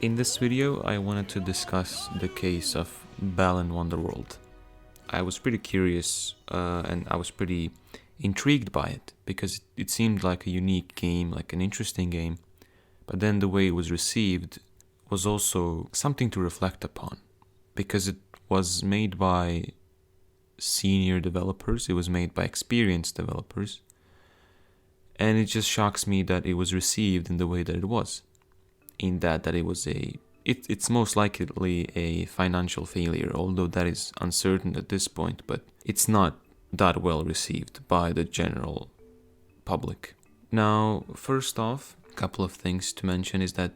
In this video, I wanted to discuss the case of Balan Wonderworld. I was pretty curious and I was pretty intrigued by it because it seemed like a unique game, like an interesting game, but then the way it was received was also something to reflect upon because it was made by senior developers, it was made by experienced developers, and it just shocks me that it was received in the way that it was. In that it was it's most likely a financial failure, although that is uncertain at this point, but it's not that well received by the general public. Now, first off, a couple of things to mention is that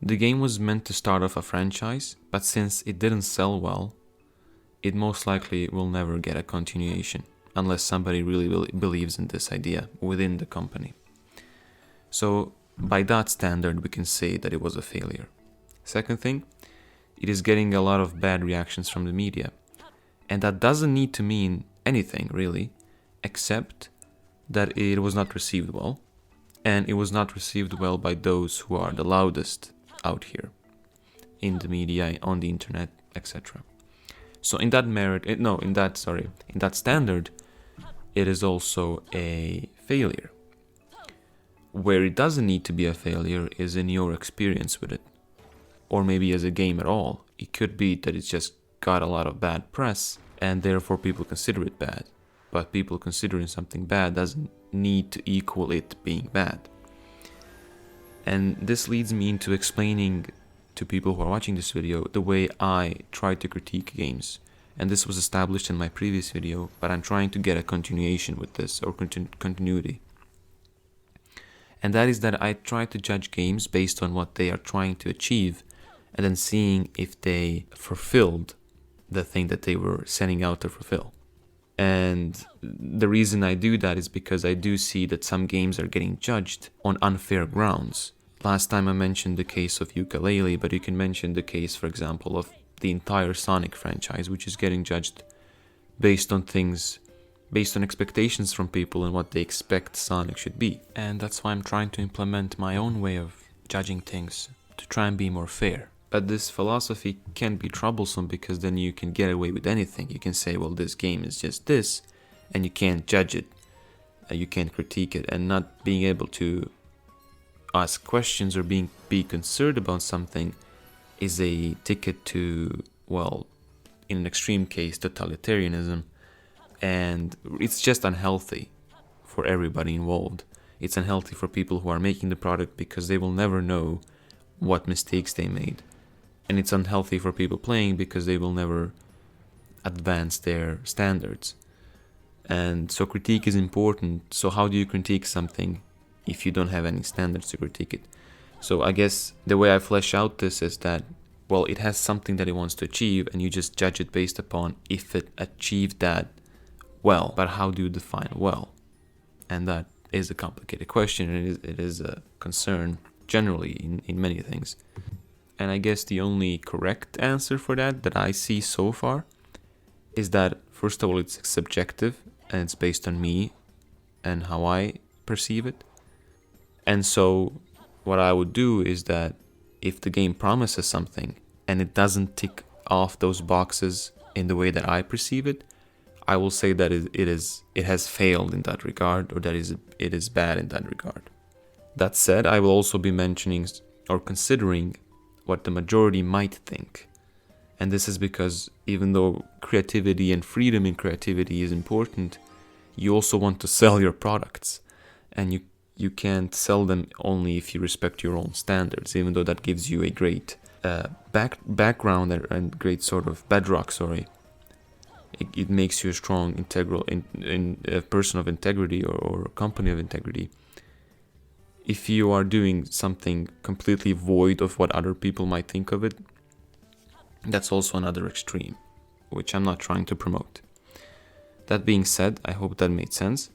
the game was meant to start off a franchise, but since it didn't sell well, it most likely will never get a continuation, unless somebody really believes in this idea within the company. So, by that standard, we can say that it was a failure. Second thing, it is getting a lot of bad reactions from the media. And that doesn't need to mean anything, really, except that it was not received well. And it was not received well by those who are the loudest out here, in the media, on the internet, etc. So in that standard, it is also a failure. Where it doesn't need to be a failure is in your experience with it. Or maybe as a game at all. It could be that it's just got a lot of bad press and therefore people consider it bad. But people considering something bad doesn't need to equal it being bad. And this leads me into explaining to people who are watching this video the way I try to critique games. And this was established in my previous video, but I'm trying to get a continuation with this, or continuity. And that is that I try to judge games based on what they are trying to achieve and then seeing if they fulfilled the thing that they were setting out to fulfill. And the reason I do that is because I do see that some games are getting judged on unfair grounds. Last time I mentioned the case of Yooka-Laylee, but you can mention the case, for example, of the entire Sonic franchise, which is getting judged based on expectations from people and what they expect Sonic should be. And that's why I'm trying to implement my own way of judging things to try and be more fair. But this philosophy can be troublesome because then you can get away with anything. You can say, well, this game is just this, and you can't judge it, you can't critique it, and not being able to ask questions or be concerned about something is a ticket to, well, in an extreme case, totalitarianism. And it's just unhealthy for everybody involved. It's unhealthy for people who are making the product because they will never know what mistakes they made. And it's unhealthy for people playing because they will never advance their standards. And so critique is important. So how do you critique something if you don't have any standards to critique it? So I guess the way I flesh out this is that, well, it has something that it wants to achieve and you just judge it based upon if it achieved that well. But how do you define well? And that is a complicated question, and it is a concern generally in many things. And I guess the only correct answer for that I see so far is that, first of all, it's subjective and it's based on me and how I perceive it. And so what I would do is that if the game promises something and it doesn't tick off those boxes in the way that I perceive it, I will say that it has failed in that regard, or that it is bad in that regard. That said, I will also be mentioning or considering what the majority might think. And this is because even though creativity and freedom in creativity is important, you also want to sell your products. And you can't sell them only if you respect your own standards, even though that gives you a great background and great sort of bedrock, It makes you a strong, integral a person of integrity or company of integrity. If you are doing something completely void of what other people might think of it, that's also another extreme, which I'm not trying to promote. That being said, I hope that made sense,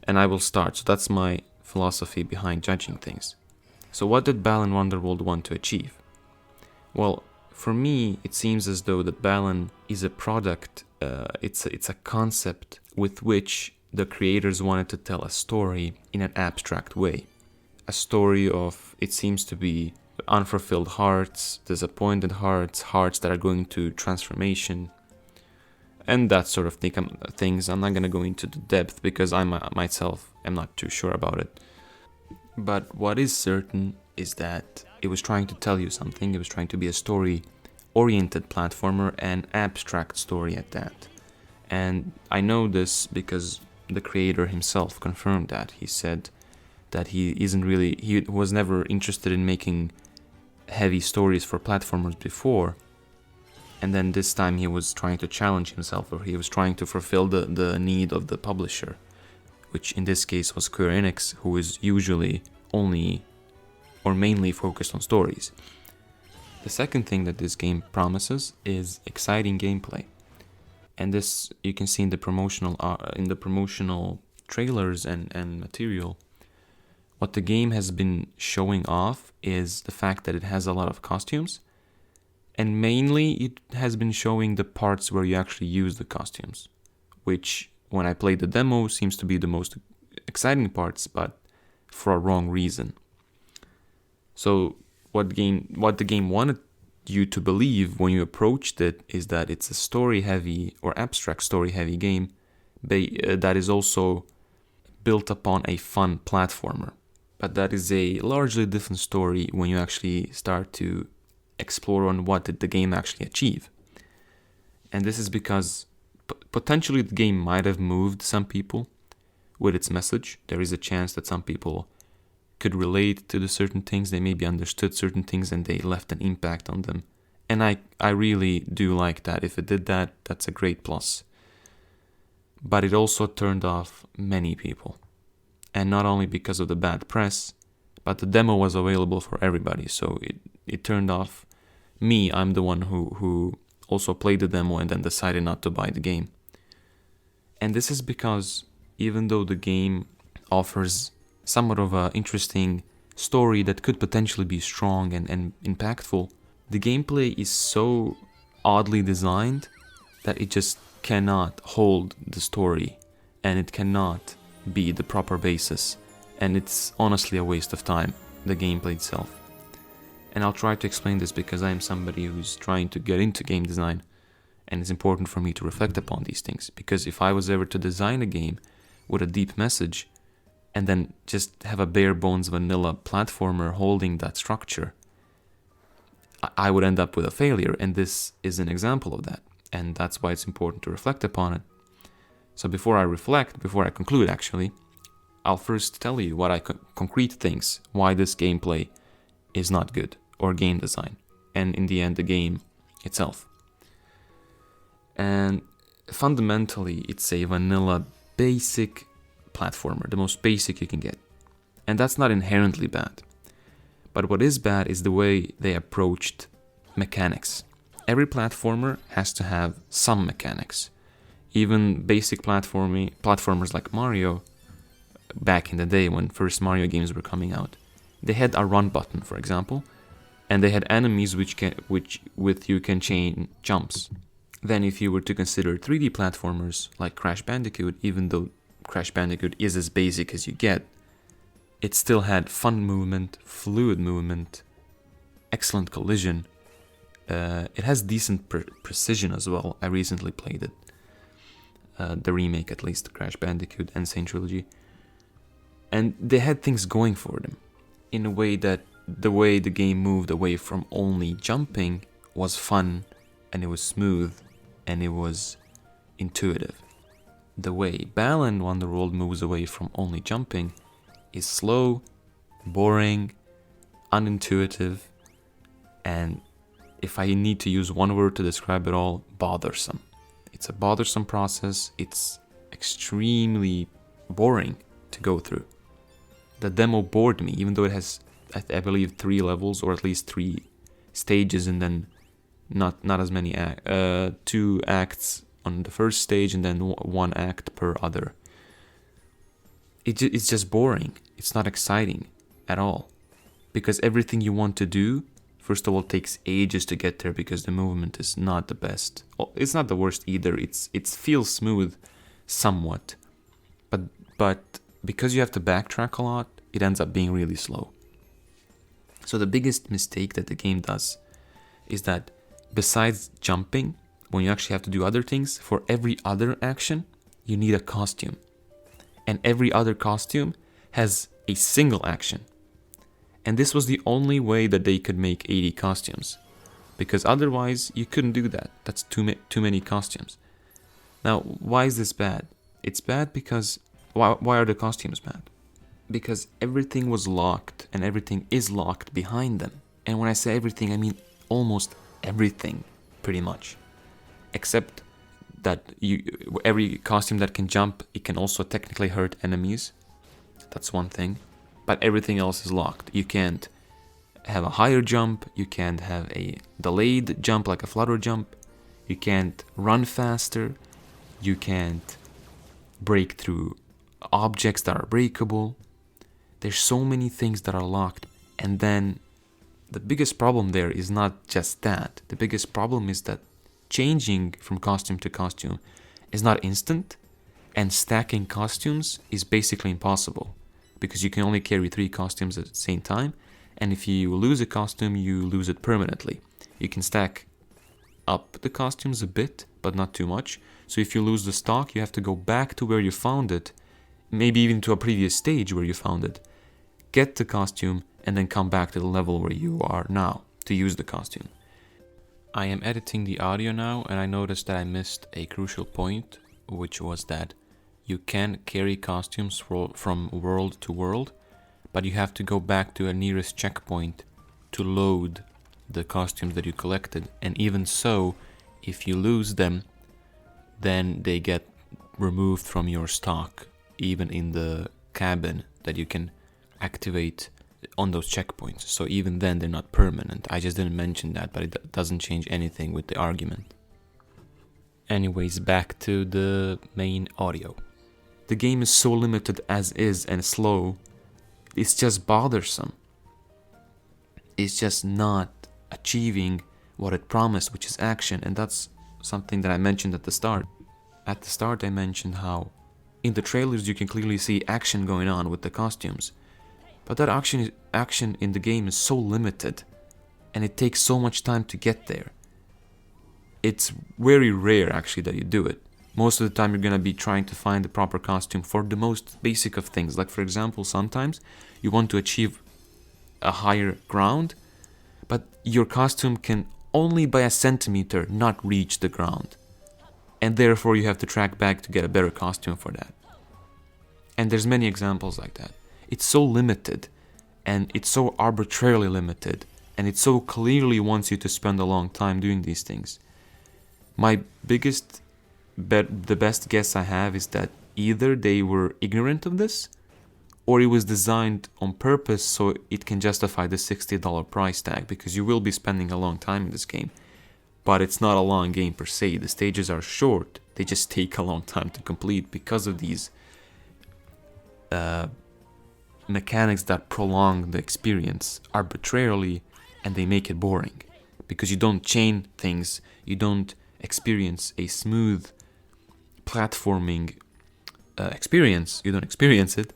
and I will start. So that's my philosophy behind judging things. So what did Balan Wonderworld want to achieve? Well, for me, it seems as though that Balan is a product. It's a concept with which the creators wanted to tell a story in an abstract way. A story of, it seems to be unfulfilled hearts, disappointed hearts, hearts that are going to transformation, and that sort of things. I'm not going to go into the depth because I myself am not too sure about it. But what is certain is that it was trying to tell you something. It was trying to be a story-oriented platformer, and abstract story at that. And I know this because the creator himself confirmed that. He said that he was never interested in making heavy stories for platformers before. And then this time he was trying to challenge himself, or he was trying to fulfill the need of the publisher, which in this case was Square Enix, who is usually only or mainly focused on stories. The second thing that this game promises is exciting gameplay. And this you can see in the promotional trailers and material. What the game has been showing off is the fact that it has a lot of costumes, and mainly it has been showing the parts where you actually use the costumes, which when I played the demo seems to be the most exciting parts, but for a wrong reason. So what the game wanted you to believe when you approached it is that it's a story-heavy or abstract story-heavy game that is also built upon a fun platformer. But that is a largely different story when you actually start to explore on what did the game actually achieve. And this is because potentially the game might have moved some people with its message. There is a chance that some people could relate to the certain things, they maybe understood certain things and they left an impact on them. And I really do like that. If it did that, that's a great plus. But it also turned off many people. And not only because of the bad press, but the demo was available for everybody. So it turned off me. I'm the one who also played the demo and then decided not to buy the game. And this is because even though the game offers somewhat of an interesting story that could potentially be strong and impactful, the gameplay is so oddly designed that it just cannot hold the story, and it cannot be the proper basis, and it's honestly a waste of time, the gameplay itself. And I'll try to explain this because I am somebody who's trying to get into game design, and it's important for me to reflect upon these things, because if I was ever to design a game with a deep message and then just have a bare bones vanilla platformer holding that structure, I would end up with a failure, and this is an example of that, and that's why it's important to reflect upon it. So before I conclude actually, I'll first tell you what concrete things why this gameplay is not good, or game design, and in the end the game itself. And fundamentally it's a vanilla basic platformer, the most basic you can get. And that's not inherently bad. But what is bad is the way they approached mechanics. Every platformer has to have some mechanics. Even basic platformers like Mario, back in the day when first Mario games were coming out, they had a run button, for example, and they had enemies with you can chain jumps. Then if you were to consider 3D platformers like Crash Bandicoot, even though Crash Bandicoot is as basic as you get, it still had fun movement, fluid movement, excellent collision. It has decent precision as well. I recently played it. The remake, at least, Crash Bandicoot and Insane Trilogy. And they had things going for them, in a way that the way the game moved away from only jumping was fun, and it was smooth, and it was intuitive. The way Balan Wonderworld moves away from only jumping is slow, boring, unintuitive, and if I need to use one word to describe it all, bothersome. It's a bothersome process. It's extremely boring to go through. The demo bored me, even though it has, I believe, 3 levels, or at least 3 stages, and then not as many 2 acts on the first stage, and then 1 act per other. It's just boring. It's not exciting at all, because everything you want to do, first of all, takes ages to get there because the movement is not the best. It's not the worst either. It feels smooth, somewhat, but because you have to backtrack a lot, it ends up being really slow. So the biggest mistake that the game does is that besides jumping, when you actually have to do other things, for every other action, you need a costume. And every other costume has a single action. And this was the only way that they could make 80 costumes. Because otherwise, you couldn't do that. That's too many costumes. Now, why is this bad? It's bad because... Why are the costumes bad? Because everything was locked, and everything is locked behind them. And when I say everything, I mean almost everything, pretty much. Except that every costume that can jump, it can also technically hurt enemies. That's one thing. But everything else is locked. You can't have a higher jump, you can't have a delayed jump like a flutter jump, you can't run faster, you can't break through objects that are breakable. There's so many things that are locked. And then the biggest problem there is not just that. The biggest problem is that changing from costume to costume is not instant, and stacking costumes is basically impossible because you can only carry 3 costumes at the same time, and if you lose a costume, you lose it permanently. You can stack up the costumes a bit, but not too much. So if you lose the stock, you have to go back to where you found it, maybe even to a previous stage where you found it, get the costume, and then come back to the level where you are now to use the costume. I am editing the audio now, and I noticed that I missed a crucial point, which was that you can carry costumes from world to world, but you have to go back to a nearest checkpoint to load the costumes that you collected. And even so, if you lose them, then they get removed from your stock, even in the cabin that you can activate on those checkpoints. So even then, they're not permanent. I just didn't mention that, but it doesn't change anything with the argument. Anyways, back to the main audio. The game is so limited as is and slow, it's just bothersome. It's just not achieving what it promised, which is action, and that's something that I mentioned at the start. At the start I mentioned how in the trailers you can clearly see action going on with the costumes, but that action in the game is so limited, and it takes so much time to get there. It's very rare actually that you do it. Most of the time you're gonna be trying to find the proper costume for the most basic of things. Like for example, sometimes you want to achieve a higher ground, but your costume can only by a centimeter not reach the ground. And therefore you have to track back to get a better costume for that. And there's many examples like that. It's so limited, and it's so arbitrarily limited, and it so clearly wants you to spend a long time doing these things. My biggest bet, the best guess I have, is that either they were ignorant of this, or it was designed on purpose so it can justify the $60 price tag, because you will be spending a long time in this game. But it's not a long game per se. The stages are short. They just take a long time to complete because of these mechanics that prolong the experience arbitrarily, and they make it boring. Because you don't chain things, you don't experience a smooth platforming experience. You don't experience it.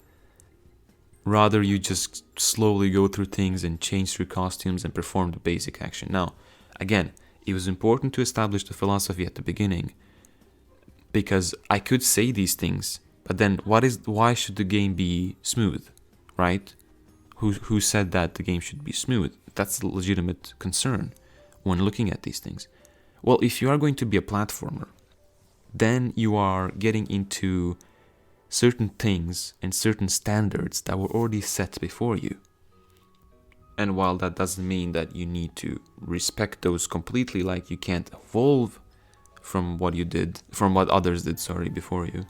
Rather, you just slowly go through things and change through costumes and perform the basic action. Now, again, it was important to establish the philosophy at the beginning, because I could say these things, but then why should the game be smooth, right? Who said that the game should be smooth? That's a legitimate concern when looking at these things. Well, if you are going to be a platformer, then you are getting into certain things and certain standards that were already set before you. And while that doesn't mean that you need to respect those completely, like you can't evolve from what others did, before you,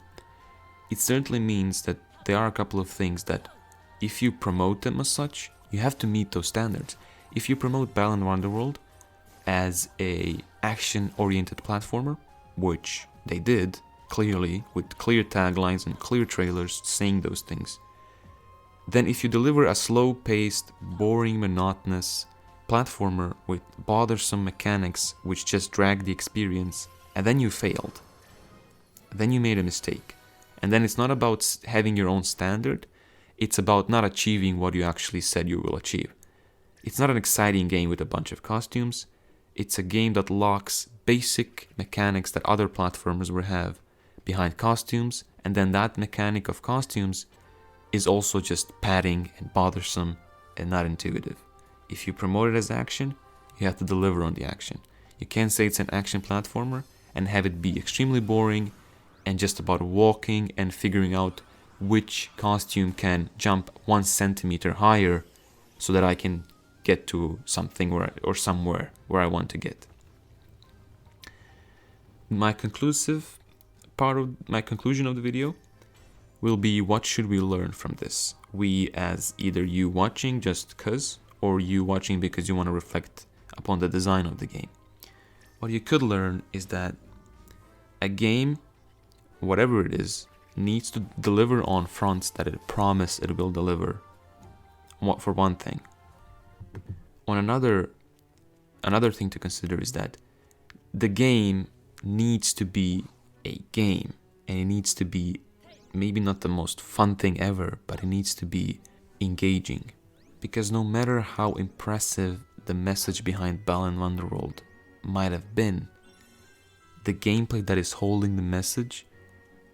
it certainly means that there are a couple of things that, if you promote them as such, you have to meet those standards. If you promote Balan Wonderworld as a action-oriented platformer, which they did, clearly, with clear taglines and clear trailers saying those things, then if you deliver a slow-paced, boring, monotonous platformer with bothersome mechanics which just drag the experience, and then you failed, then you made a mistake. And then it's not about having your own standard, it's about not achieving what you actually said you will achieve. It's not an exciting game with a bunch of costumes. It's a game that locks basic mechanics that other platformers will have behind costumes, and then that mechanic of costumes is also just padding and bothersome and not intuitive. If you promote it as action, you have to deliver on the action. You can't say it's an action platformer and have it be extremely boring and just about walking and figuring out which costume can jump 1 centimeter higher so that I can get to something or somewhere where I want to get. My conclusion of the video will be, what should we learn from this? We as either you watching just cause, or you watching because you want to reflect upon the design of the game. What you could learn is that a game, whatever it is, needs to deliver on fronts that it promised it will deliver. For one thing. On another thing to consider is that the game needs to be a game, and it needs to be maybe not the most fun thing ever, but it needs to be engaging. Because no matter how impressive the message behind Balan Wonderworld might have been, the gameplay that is holding the message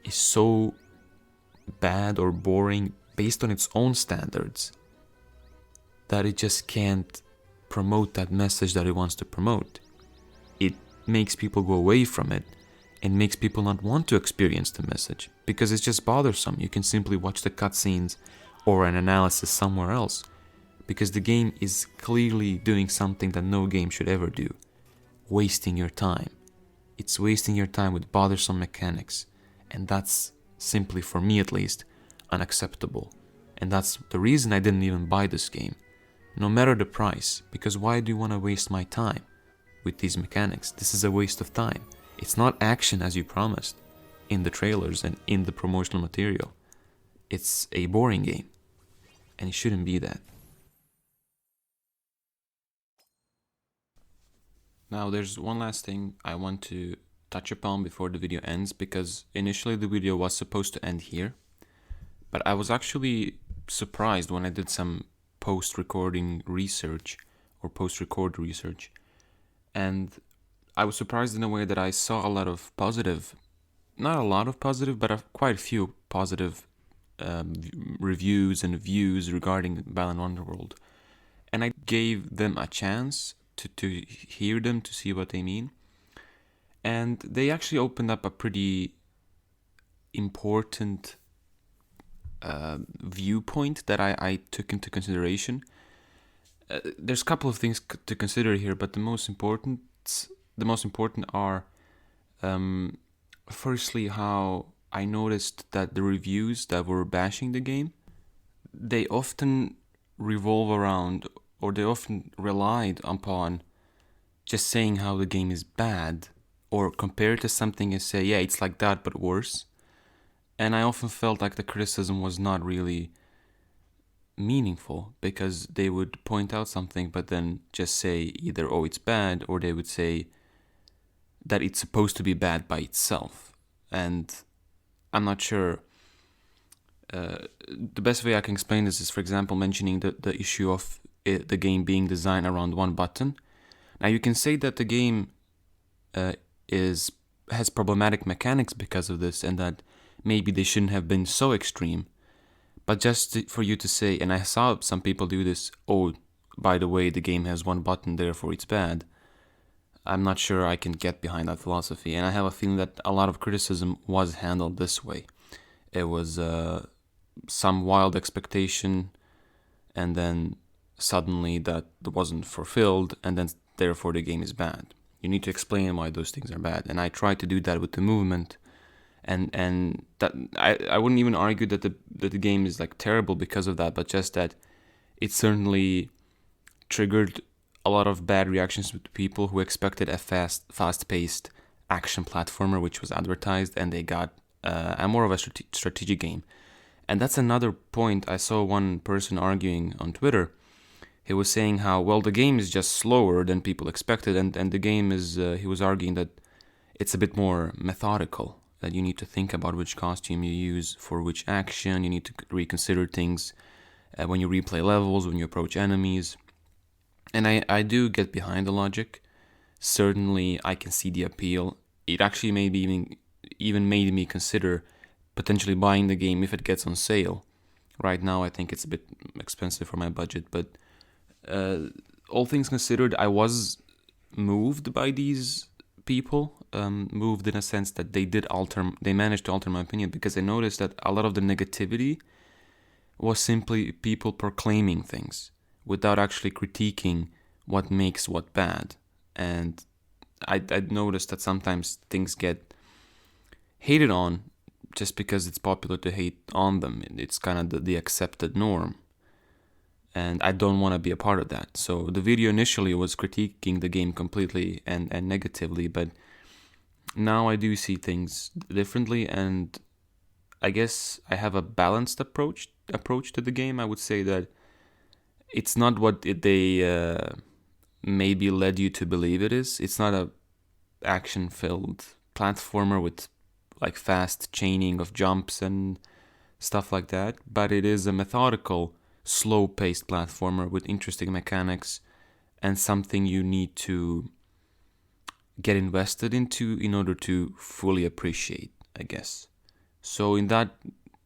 is so bad or boring based on its own standards that it just can't promote that message that it wants to promote. It makes people go away from it and makes people not want to experience the message because it's just bothersome. You can simply watch the cutscenes or an analysis somewhere else because the game is clearly doing something that no game should ever do. Wasting your time. It's wasting your time with bothersome mechanics, and that's simply, for me at least, unacceptable. And that's the reason I didn't even buy this game. No matter the price, because why do you want to waste my time with these mechanics? This is a waste of time. It's not action as you promised in the trailers and in the promotional material. It's a boring game, and it shouldn't be that. Now there's one last thing I want to touch upon before the video ends, because initially the video was supposed to end here, but I was actually surprised when I did some post-recording research or post-record research, and I was surprised in a way that I saw a lot of positive, not a lot of positive, but quite a few positive reviews and views regarding Balan Wonderworld, and I gave them a chance to hear them, to see what they mean, and they actually opened up a pretty important viewpoint that I took into consideration. There's a couple of things to consider here, but the most important are firstly how I noticed that the reviews that were bashing the game, they often revolve around, or they often relied upon just saying how the game is bad, or compare it to something and say, yeah, it's like that but worse. And I often felt like the criticism was not really meaningful, because they would point out something but then just say either, oh, it's bad, or they would say that it's supposed to be bad by itself. And I'm not sure. The best way I can explain this is, for example, mentioning the issue of the game being designed around one button. Now you can say that the game has problematic mechanics because of this, and that maybe they shouldn't have been so extreme. But just for you to say, and I saw some people do this, oh, by the way, the game has one button, therefore it's bad. I'm not sure I can get behind that philosophy, and I have a feeling that a lot of criticism was handled this way. It was some wild expectation, and then suddenly that wasn't fulfilled, and then therefore the game is bad. You need to explain why those things are bad, and I tried to do that with the movement, and that I wouldn't even argue that the game is like terrible because of that, but just that it certainly triggered a lot of bad reactions with people who expected a fast-paced action platformer, which was advertised, and they got a more of a strategic game. And that's another point. I saw one person arguing on Twitter. He was saying how, well, the game is just slower than people expected, and the game is, he was arguing that it's a bit more methodical, that you need to think about which costume you use for which action, you need to reconsider things when you replay levels, when you approach enemies. And I do get behind the logic. Certainly, I can see the appeal. It actually maybe even made me consider potentially buying the game if it gets on sale. Right now, I think it's a bit expensive for my budget, but all things considered, I was moved by these people. Moved in a sense that they managed to alter my opinion, because I noticed that a lot of the negativity was simply people proclaiming things without actually critiquing what makes what bad. And I'd noticed that sometimes things get hated on just because it's popular to hate on them. It's kind of the accepted norm. And I don't want to be a part of that. So the video initially was critiquing the game completely and negatively, but now I do see things differently, and I guess I have a balanced approach to the game. I would say that it's not what they maybe led you to believe it is. It's not a action-filled platformer with like fast chaining of jumps and stuff like that, but it is a methodical, slow-paced platformer with interesting mechanics and something you need to get invested into in order to fully appreciate, I guess. So in that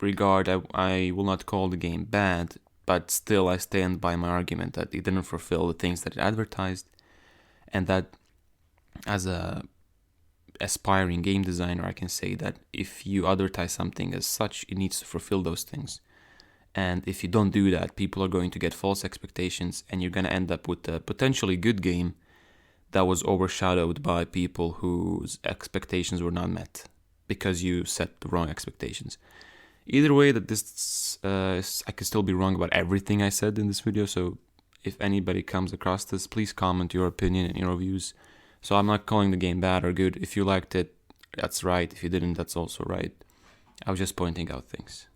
regard, I will not call the game bad, but still I stand by my argument that it didn't fulfill the things that it advertised, and that as a aspiring game designer, I can say that if you advertise something as such, it needs to fulfill those things. And if you don't do that, people are going to get false expectations, and you're going to end up with a potentially good game that was overshadowed by people whose expectations were not met because you set the wrong expectations. Either way, that this I could still be wrong about everything I said in this video, so if anybody comes across this, please comment your opinion and your views. So I'm not calling the game bad or good. If you liked it, that's right. If you didn't, that's also right. I was just pointing out things.